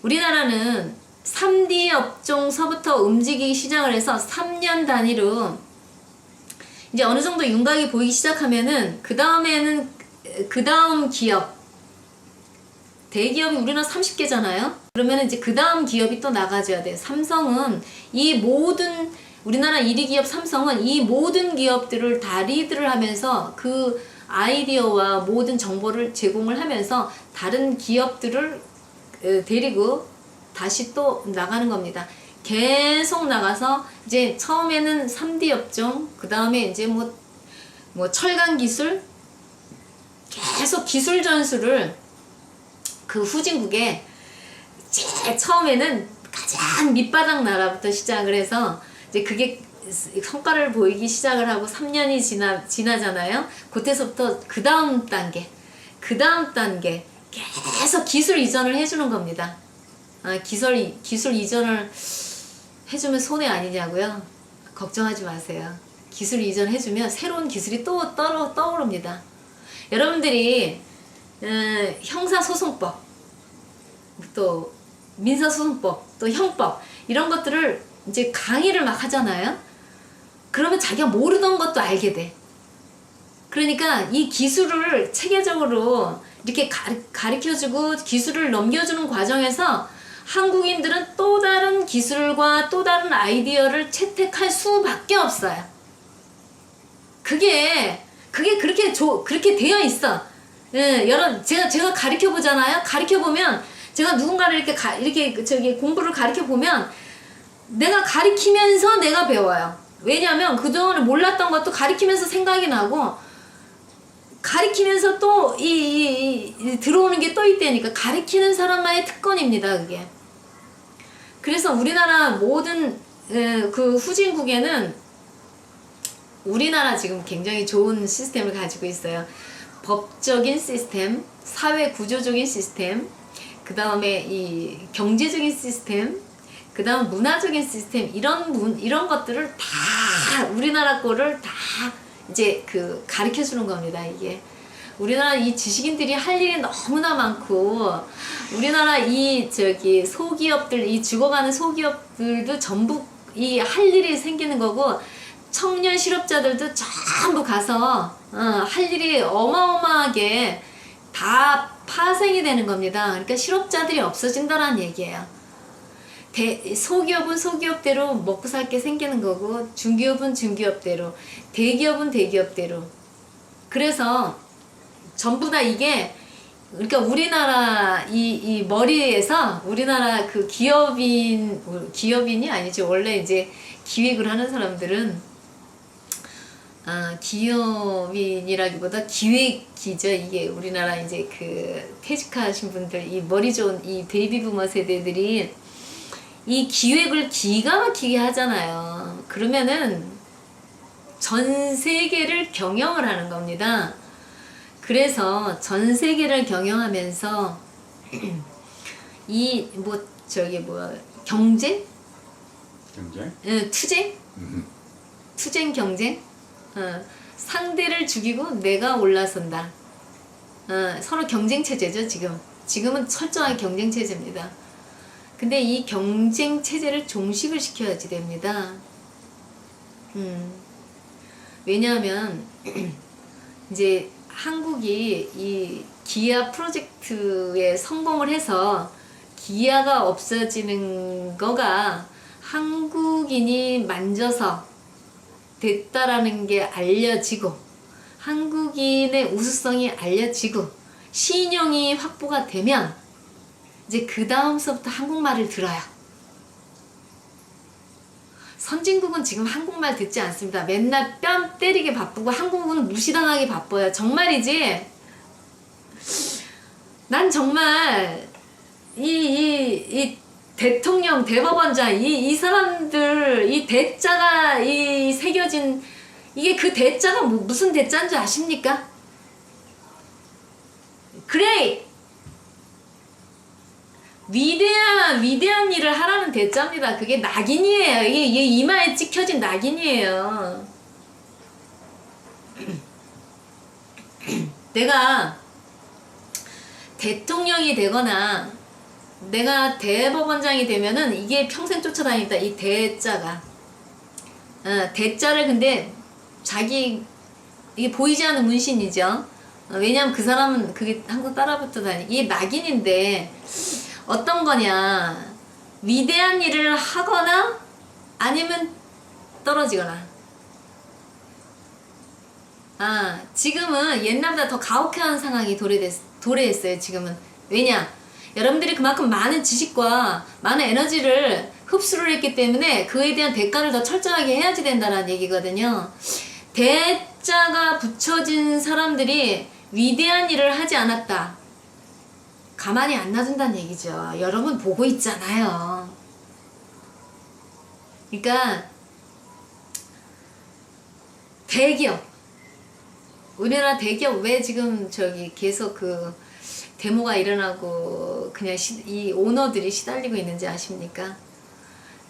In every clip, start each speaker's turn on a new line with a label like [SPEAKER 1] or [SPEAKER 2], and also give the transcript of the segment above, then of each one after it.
[SPEAKER 1] 우리나라는 3D 업종서부터 움직이기 시작을 해서 3년 단위로 이제 어느 정도 윤곽이 보이기 시작하면은 그 다음에는 그 다음 기업, 대기업이 우리나라 30개잖아요. 그러면 이제 그 다음 기업이 또 나가줘야 돼요. 삼성은 이 모든 우리나라 1위 기업 삼성은 이 모든 기업들을 다 리드를 하면서 그 아이디어와 모든 정보를 제공을 하면서 다른 기업들을 데리고 다시 또 나가는 겁니다. 계속 나가서 이제 처음에는 3D 업종, 그 다음에 이제 뭐 철강 기술, 계속 기술 전수를 그 후진국에 처음에는 가장 밑바닥 나라부터 시작을 해서 이제 그게 성과를 보이기 시작을 하고 3년이 지나잖아요. 그때서부터 그 다음 단계 계속 기술 이전을 해주는 겁니다. 기술 이전을 해주면 손해 아니냐고요? 걱정하지 마세요. 기술 이전 해주면 새로운 기술이 또 떠오릅니다. 여러분들이 형사소송법, 또 민사소송법, 또 형법 이런 것들을 이제 강의를 막 하잖아요. 그러면 자기가 모르던 것도 알게 돼. 그러니까 이 기술을 체계적으로 이렇게 가르쳐주고 기술을 넘겨주는 과정에서 한국인들은 또 다른 기술과 또 다른 아이디어를 채택할 수밖에 없어요. 그게 그렇게 되어 있어. 제가 가르쳐 보잖아요. 가르쳐 보면 제가 누군가를 이렇게 공부를 가르쳐 보면 내가 가르치면서 내가 배워요. 왜냐하면 그동안에 몰랐던 것도 가르치면서 생각이 나고 가르치면서 또 들어오는 게 또 있다니까. 가르치는 사람만의 특권입니다, 그게. 그래서 우리나라 모든 그 후진국에는 우리나라 지금 굉장히 좋은 시스템을 가지고 있어요. 법적인 시스템, 사회 구조적인 시스템, 그 다음에 이 경제적인 시스템, 그 다음 문화적인 시스템, 이런 것들을 다 우리나라 거를 다 이제 가르쳐 주는 겁니다. 이게 우리나라 이 지식인들이 할 일이 너무나 많고, 우리나라 소기업들, 이 죽어가는 소기업들도 전부 할 일이 생기는 거고, 청년 실업자들도 전부 가서 할 일이 어마어마하게 다 파생이 되는 겁니다. 그러니까 실업자들이 없어진다는 얘기예요. 소기업은 소기업대로 먹고 살게 생기는 거고, 중기업은 중기업대로, 대기업은 대기업대로. 그래서 전부 다 이게, 그러니까 우리나라 이 머리에서 우리나라 그 기업인이 아니지, 원래 이제 기획을 하는 사람들은 기업인이라기보다 기획이죠. 이게 우리나라 이제 퇴직하신 분들, 이 머리 좋은 이 베이비부머 세대들이 이 기획을 기가 막히게 하잖아요. 그러면은 전 세계를 경영을 하는 겁니다. 그래서 전 세계를 경영하면서 경쟁? 투쟁? 투쟁 경쟁? 상대를 죽이고 내가 올라선다. 서로 경쟁 체제죠, 지금은 철저하게 경쟁 체제입니다. 근데 이 경쟁 체제를 종식을 시켜야지 됩니다. 왜냐하면 이제 한국이 이 기아 프로젝트에 성공을 해서 기아가 없어지는 거가 한국인이 만져서 됐다라는 게 알려지고, 한국인의 우수성이 알려지고, 신용이 확보가 되면 이제 그 다음서부터 한국말을 들어요. 선진국은 지금 한국말 듣지 않습니다. 맨날 뺨 때리게 바쁘고 한국은 무시당하게 바빠요. 정말이지. 난 정말 이 대통령, 대법원장, 이 사람들, 이 대자가 새겨진, 이게 그 대자가 무슨 대자인 줄 아십니까? 그레이! 위대한 일을 하라는 대자입니다. 그게 낙인이에요. 이게 이마에 찍혀진 낙인이에요. 내가 대통령이 되거나 내가 대법원장이 되면은 이게 평생 쫓아다니다 이 대자가 대자를 근데 자기 이게 보이지 않는 문신이죠. 왜냐면 그 사람은 그게 항상 따라붙어 다니. 이게 낙인인데 어떤 거냐 위대한 일을 하거나 아니면 떨어지거나. 지금은 옛날보다 더 가혹한 상황이 도래했어요. 지금은 왜냐 여러분들이 그만큼 많은 지식과 많은 에너지를 흡수를 했기 때문에 그에 대한 대가를 더 철저하게 해야지 된다는 얘기거든요. 대자가 붙여진 사람들이 위대한 일을 하지 않았다. 가만히 안 놔둔다는 얘기죠. 여러분 보고 있잖아요. 그러니까 대기업 우리나라 대기업 왜 지금 저기 계속 그 데모가 일어나고 그냥 이 오너들이 시달리고 있는지 아십니까?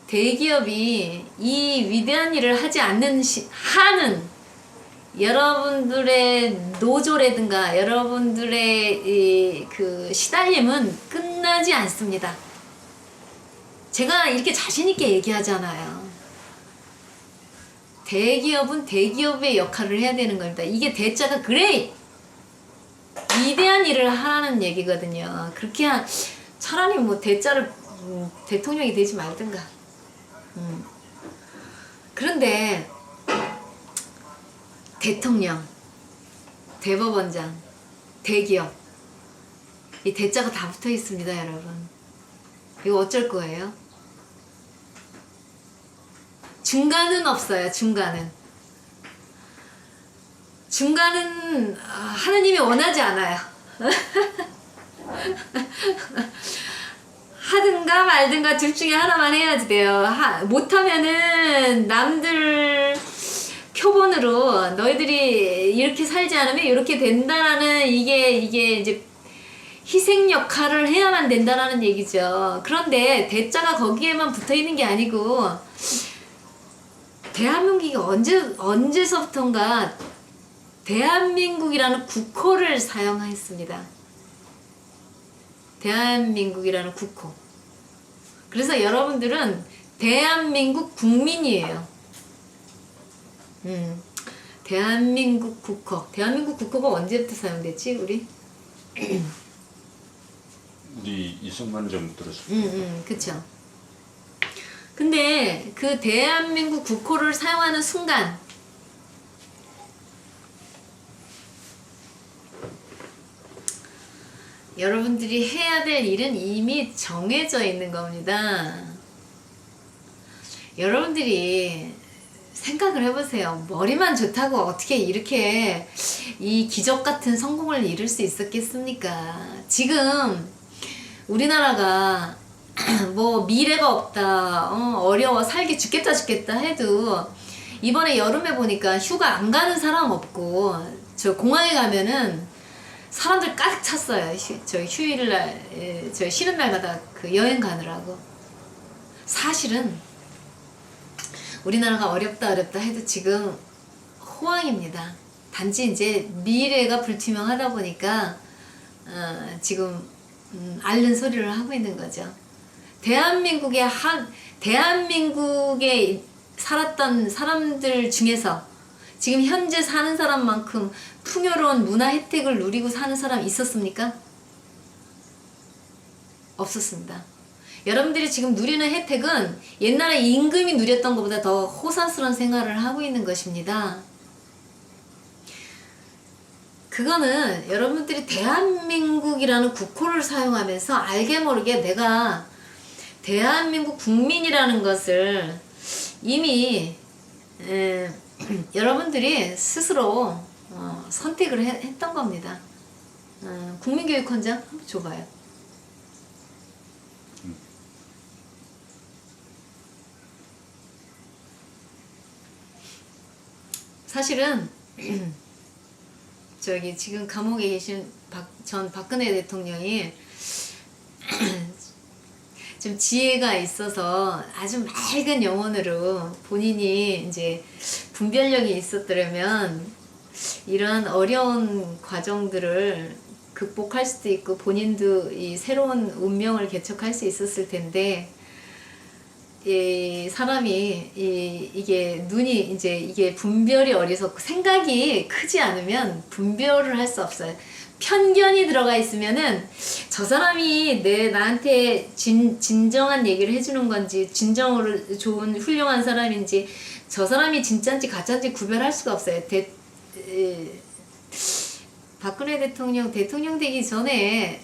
[SPEAKER 1] 대기업이 이 위대한 일을 하지 하는 여러분들의 노조라든가 여러분들의 그 시달림은 끝나지 않습니다. 제가 이렇게 자신있게 얘기하잖아요. 대기업은 대기업의 역할을 해야 되는 겁니다. 이게 대자가 그레이 위대한 일을 하라는 얘기거든요. 그렇게 차라리 뭐 대자를 대통령이 되지 말든가. 그런데 대통령, 대법원장, 대기업 이 대자가 다 붙어 있습니다, 여러분. 이거 어쩔 거예요? 중간은 없어요. 중간은 하느님이 원하지 않아요. 하든가 말든가 둘 중에 하나만 해야지 돼요. 못하면은 남들 표본으로 너희들이 이렇게 살지 않으면 이렇게 된다라는 이게 이제 희생 역할을 해야만 된다라는 얘기죠. 그런데 대자가 거기에만 붙어 있는 게 아니고 대한민국이 언제서부턴가 대한민국이라는 국호를 사용했습니다. 대한민국이라는 국호. 그래서 여러분들은 대한민국 국민이에요. 대한민국 국호. 대한민국 국호가 언제부터 사용됐지, 우리?
[SPEAKER 2] 우리 이승만 정부 들었을 때.
[SPEAKER 1] 그쵸. 근데 그 대한민국 국호를 사용하는 순간 여러분들이 해야 될 일은 이미 정해져 있는 겁니다. 여러분들이 생각을 해보세요. 머리만 좋다고 어떻게 이렇게 이 기적 같은 성공을 이룰 수 있었겠습니까? 지금 우리나라가 뭐 미래가 없다, 어려워, 살기 죽겠다 해도 이번에 여름에 보니까 휴가 안 가는 사람 없고 저 공항에 가면은 사람들 가득 찼어요. 저 휴일날, 저 쉬는 날마다 그 여행 가느라고. 사실은 우리나라가 어렵다 해도 지금 호황입니다. 단지 이제 미래가 불투명하다 보니까 지금 앓는 소리를 하고 있는 거죠. 대한민국에 살았던 사람들 중에서 지금 현재 사는 사람만큼 풍요로운 문화 혜택을 누리고 사는 사람 있었습니까? 없었습니다. 여러분들이 지금 누리는 혜택은 옛날에 임금이 누렸던 것보다 더 호사스러운 생활을 하고 있는 것입니다. 그거는 여러분들이 대한민국이라는 국호를 사용하면서 알게 모르게 내가 대한민국 국민이라는 것을 이미 여러분들이 스스로 선택을 했던 겁니다. 국민교육헌장 한번 줘봐요. 사실은 저기 지금 감옥에 계신 전 박근혜 대통령이 좀 지혜가 있어서 아주 맑은 영혼으로 본인이 이제 분별력이 있었더라면 이런 어려운 과정들을 그 극복할 수도 있고 본인도 이 새로운 운명을 개척할 수 있었을 텐데 이 사람이 이게 눈이 이제 이게 분별이 어리석고 생각이 크지 않으면 분별을 할 수 없어요. 편견이 들어가 있으면은 저 사람이 나한테 진정한 얘기를 해주는 건지 진정으로 좋은 훌륭한 사람인지 저 사람이 진짜인지 가짜인지 구별할 수가 없어요. 박근혜 대통령 되기 전에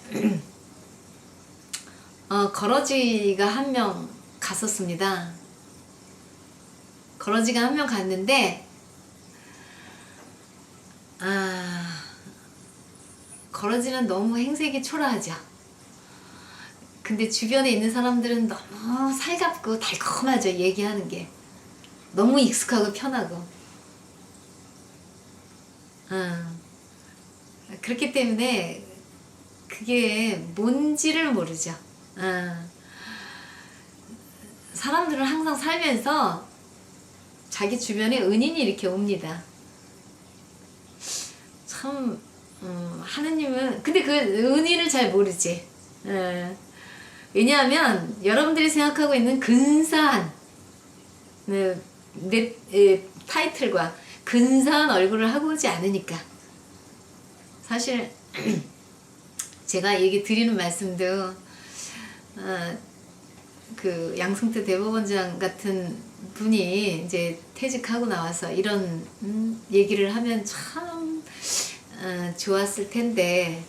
[SPEAKER 1] 거러지가 한 명 갔었습니다. 거러지가 한 명 갔는데 거러지는 너무 행색이 초라하죠. 근데 주변에 있는 사람들은 너무 살갑고 달콤하죠. 얘기하는 게 너무 익숙하고 편하고 그렇기 때문에 그게 뭔지를 모르죠. 사람들은 항상 살면서 자기 주변에 은인이 이렇게 옵니다. 참 하느님은 근데 그 은인을 잘 모르지. 왜냐하면 여러분들이 생각하고 있는 근사한 타이틀과 근사한 얼굴을 하고 오지 않으니까. 사실 제가 얘기 드리는 말씀도 그 양승태 대법원장 같은 분이 이제 퇴직하고 나와서 이런 얘기를 하면 참 좋았을 텐데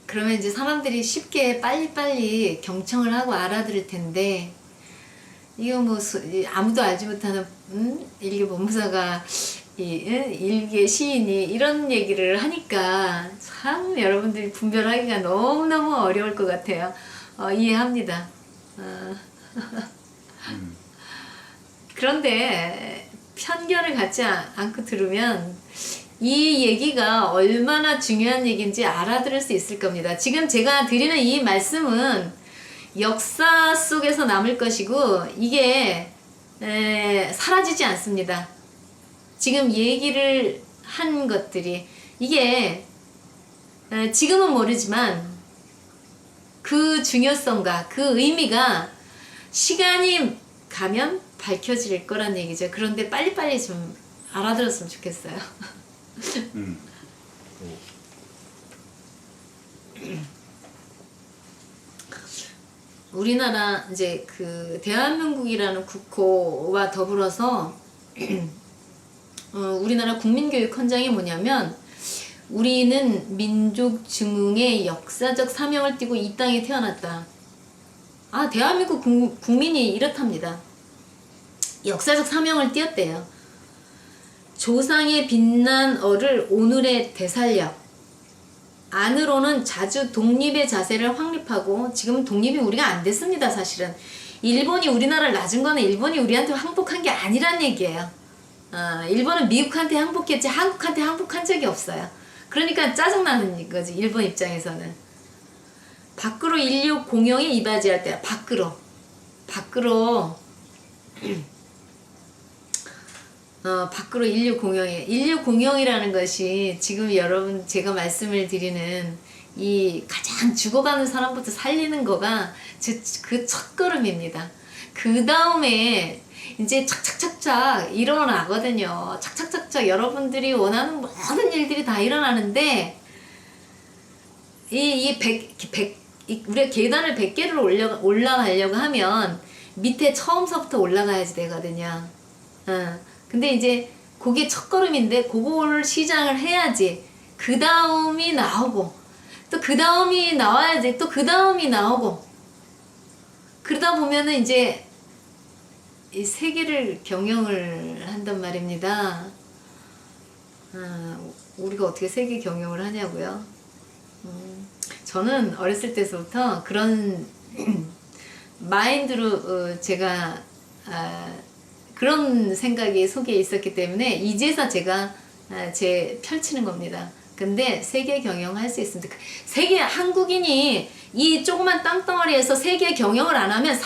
[SPEAKER 1] 그러면 이제 사람들이 쉽게 빨리빨리 경청을 하고 알아들을 텐데 이거 뭐 아무도 알지 못하는 일개 법무사가 일개 시인이 이런 얘기를 하니까 참 여러분들이 분별하기가 너무너무 어려울 것 같아요. 이해합니다. 그런데 편견을 갖지 않고 들으면 이 얘기가 얼마나 중요한 얘기인지 알아들을 수 있을 겁니다. 지금 제가 드리는 이 말씀은 역사 속에서 남을 것이고 이게 사라지지 않습니다. 지금 얘기를 한 것들이 이게 지금은 모르지만 그 중요성과 그 의미가 시간이 가면 밝혀질 거란 얘기죠. 그런데 빨리빨리 좀 알아들었으면 좋겠어요. 우리나라 이제 그 대한민국이라는 국호와 더불어서 우리나라 국민교육헌장이 뭐냐면 우리는 민족 증흥의 역사적 사명을 띠고 이 땅에 태어났다. 대한민국 국민이 이렇답니다. 역사적 사명을 띠었대요. 조상의 빛난 얼을 오늘의 되살려 안으로는 자주 독립의 자세를 확립하고 지금 독립이 우리가 안 됐습니다. 사실은 일본이 우리나라를 놔준 거는 일본이 우리한테 항복한 게 아니란 얘기예요. 일본은 미국한테 항복했지 한국한테 항복한 적이 없어요. 그러니까 짜증나는 거지. 일본 입장에서는 밖으로 인류 공영에 이바지할 때야. 밖으로 인류 공영이라는 것이 지금 여러분 제가 말씀을 드리는 이 가장 죽어가는 사람부터 살리는 거가 그 첫걸음입니다. 그 다음에 이제 착착착착 일어나거든요. 착착착착 여러분들이 원하는 모든 일들이 다 일어나는데 우리가 계단을 100개를 올라가려고 하면 밑에 처음서부터 올라가야지 되거든요. 근데 이제 그게 첫걸음인데 그걸 시작을 해야지 그 다음이 나오고 또 그 다음이 나와야지 또 그 다음이 나오고 그러다 보면은 이제 이 세계를 경영을 한단 말입니다. 우리가 어떻게 세계 경영을 하냐고요? 저는 어렸을 때부터 그런 마인드로 제가 그런 생각이 속에 있었기 때문에 이제서 제가 펼치는 겁니다. 근데 세계 경영할 수 있습니다. 한국인이 이 조그만 땅덩어리에서 세계 경영을 안 하면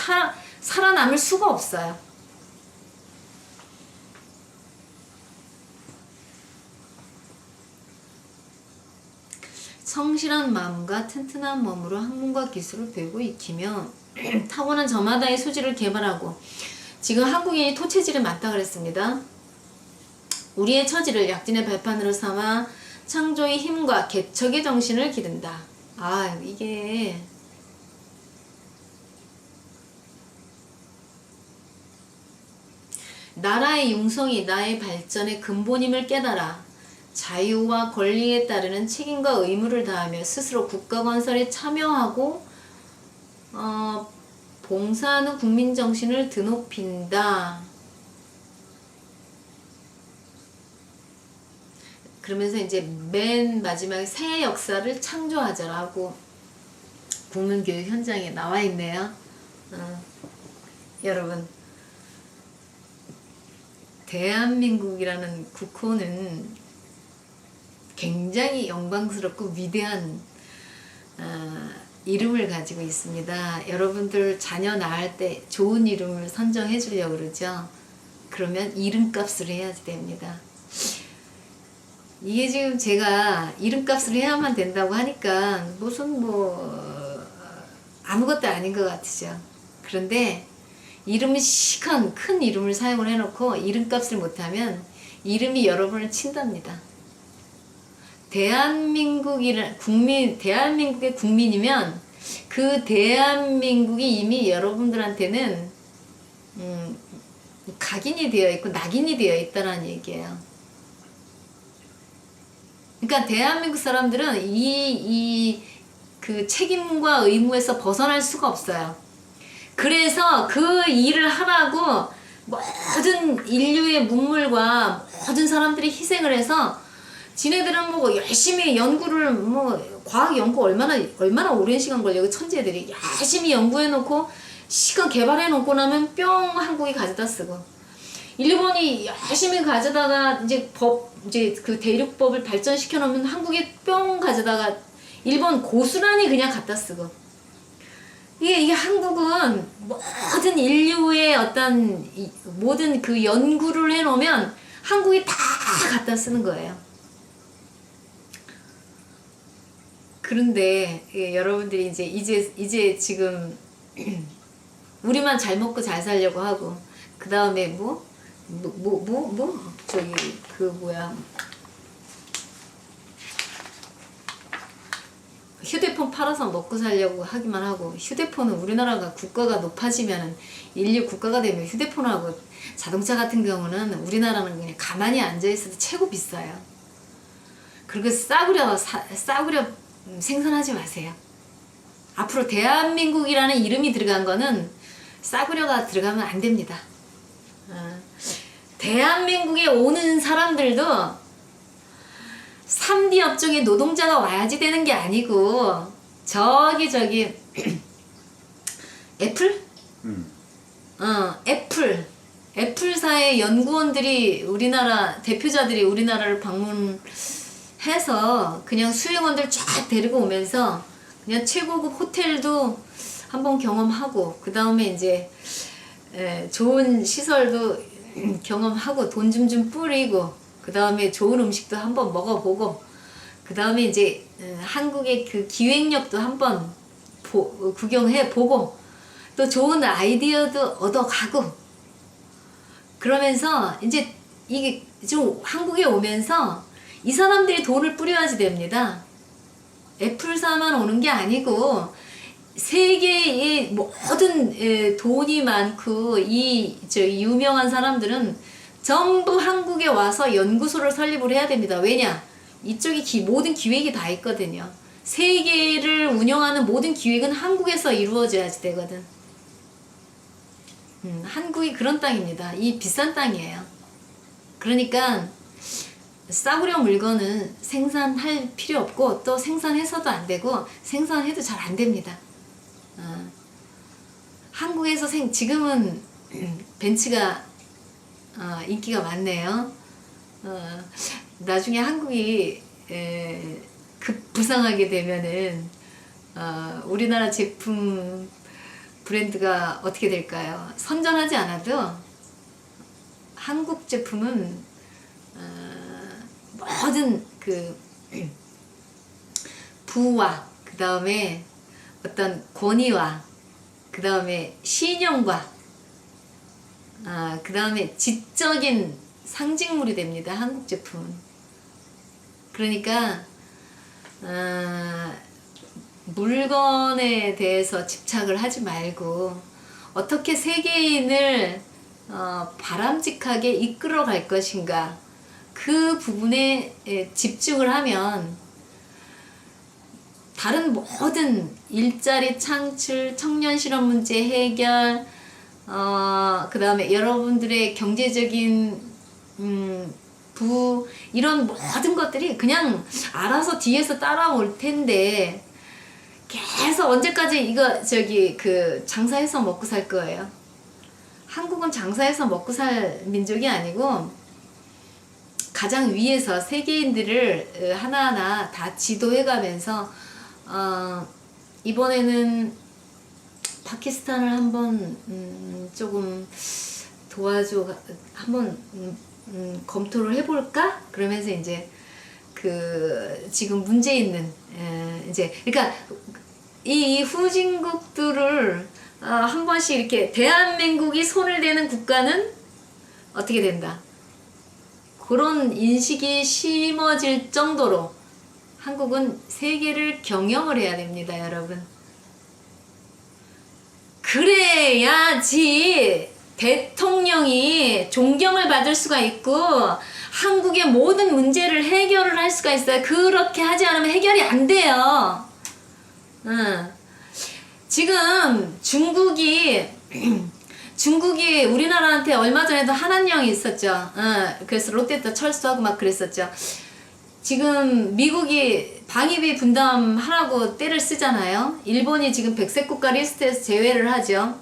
[SPEAKER 1] 살아남을 수가 없어요. 성실한 마음과 튼튼한 몸으로 학문과 기술을 배우고 익히며 타고난 저마다의 소질을 개발하고 지금 한국인이 토체질이 많다 그랬습니다. 우리의 처지를 약진의 발판으로 삼아 창조의 힘과 개척의 정신을 기른다. 아 이게 나라의 융성이 나의 발전의 근본임을 깨달아 자유와 권리에 따르는 책임과 의무를 다하며 스스로 국가 건설에 참여하고 봉사하는 국민 정신을 드높인다. 그러면서 이제 맨 마지막에 새 역사를 창조하자라고 국민교육 현장에 나와 있네요. 여러분, 대한민국이라는 국호는 굉장히 영광스럽고 위대한 이름을 가지고 있습니다. 여러분들 자녀 낳을 때 좋은 이름을 선정해 주려고 그러죠. 그러면 이름값을 해야지 됩니다. 이게 지금 제가 이름값을 해야만 된다고 하니까 무슨 아무것도 아닌 것 같으죠. 그런데 이름이 시큰 큰 이름을 사용을 해놓고 이름값을 못하면 이름이 여러분을 친답니다. 대한민국의 국민이면 그 대한민국이 이미 여러분들한테는 각인이 되어 있고 낙인이 되어 있다는 얘기예요. 그러니까 대한민국 사람들은 그 책임과 의무에서 벗어날 수가 없어요. 그래서 그 일을 하라고 모든 인류의 문물과 모든 사람들이 희생을 해서 지네들은 열심히 연구를 과학 연구 얼마나 오랜 시간 걸려. 천재들이 열심히 연구해 놓고 시간 개발해 놓고 나면 뿅 한국이 가져다 쓰고, 일본이 열심히 가져다가 이제 그 대륙법을 발전시켜 놓으면 한국이 뿅 가져다가 일본 고스란히 그냥 갖다 쓰고. 이게 한국은 모든 인류의 모든 그 연구를 해 놓으면 한국이 다 갖다 쓰는 거예요. 그런데 여러분들이 이제 지금 우리만 잘 먹고 잘 살려고 하고, 그 다음에 휴대폰 팔아서 먹고 살려고 하기만 하고, 휴대폰은 우리나라가 국가가 높아지면 인류 국가가 되면 휴대폰하고 자동차 같은 경우는 우리나라는 그냥 가만히 앉아있어도 최고 비싸요. 그리고 싸구려 생산하지 마세요. 앞으로 대한민국이라는 이름이 들어간 거는 싸구려가 들어가면 안 됩니다. 대한민국에 오는 사람들도 3D 업종의 노동자가 와야지 되는 게 아니고 저기 애플? 애플사의 연구원들이 대표자들이 우리나라를 방문해서 그냥 수행원들 쫙 데리고 오면서 그냥 최고급 호텔도 한번 경험하고, 그 다음에 이제 좋은 시설도 경험하고 돈 좀 뿌리고, 그 다음에 좋은 음식도 한번 먹어보고, 그 다음에 이제 한국의 그 기획력도 한번 구경해보고, 또 좋은 아이디어도 얻어가고, 그러면서 이제 이게 좀 한국에 오면서 이 사람들이 돈을 뿌려야지 됩니다. 애플사만 오는 게 아니고 세계의 모든 돈이 많고 유명한 사람들은 전부 한국에 와서 연구소를 설립을 해야 됩니다. 왜냐? 이쪽이 모든 기획이 다 있거든요. 세계를 운영하는 모든 기획은 한국에서 이루어져야지 되거든. 한국이 그런 땅입니다. 이 비싼 땅이에요. 그러니까 싸구려 물건은 생산할 필요 없고, 또 생산해서도 안 되고, 생산해도 잘 안 됩니다. 한국에서 지금은 벤츠가 인기가 많네요. 나중에 한국이 급부상하게 되면은 우리나라 제품 브랜드가 어떻게 될까요? 선전하지 않아도 한국 제품은 모든 그 부와 그 다음에 어떤 권위와 그 다음에 신용과 그 다음에 지적인 상징물이 됩니다. 한국 제품은. 그러니까 물건에 대해서 집착을 하지 말고 어떻게 세계인을 바람직하게 이끌어 갈 것인가 그 부분에 집중을 하면 다른 모든 일자리 창출, 청년 실업 문제 해결, 그 다음에 여러분들의 경제적인 이런 모든 것들이 그냥 알아서 뒤에서 따라올 텐데 계속 언제까지 이거 장사해서 먹고 살 거예요. 한국은 장사해서 먹고 살 민족이 아니고 가장 위에서 세계인들을 하나하나 다 지도해가면서 이번에는 파키스탄을 한번 조금 도와줘 한번 검토를 해볼까? 그러면서 이제 지금 문제 있는 이제 그러니까 이 후진국들을 한 번씩 이렇게 대한민국이 손을 대는 국가는 어떻게 된다. 그런 인식이 심어질 정도로 한국은 세계를 경영을 해야 됩니다, 여러분. 그래야지 대통령이 존경을 받을 수가 있고 한국의 모든 문제를 해결을 할 수가 있어요. 그렇게 하지 않으면 해결이 안 돼요. 지금 중국이 우리나라한테 얼마 전에도 한한령이 있었죠. 그래서 롯데도 철수하고 막 그랬었죠. 지금 미국이 방위비 분담하라고 떼를 쓰잖아요. 일본이 지금 백색 국가 리스트에서 제외를 하죠.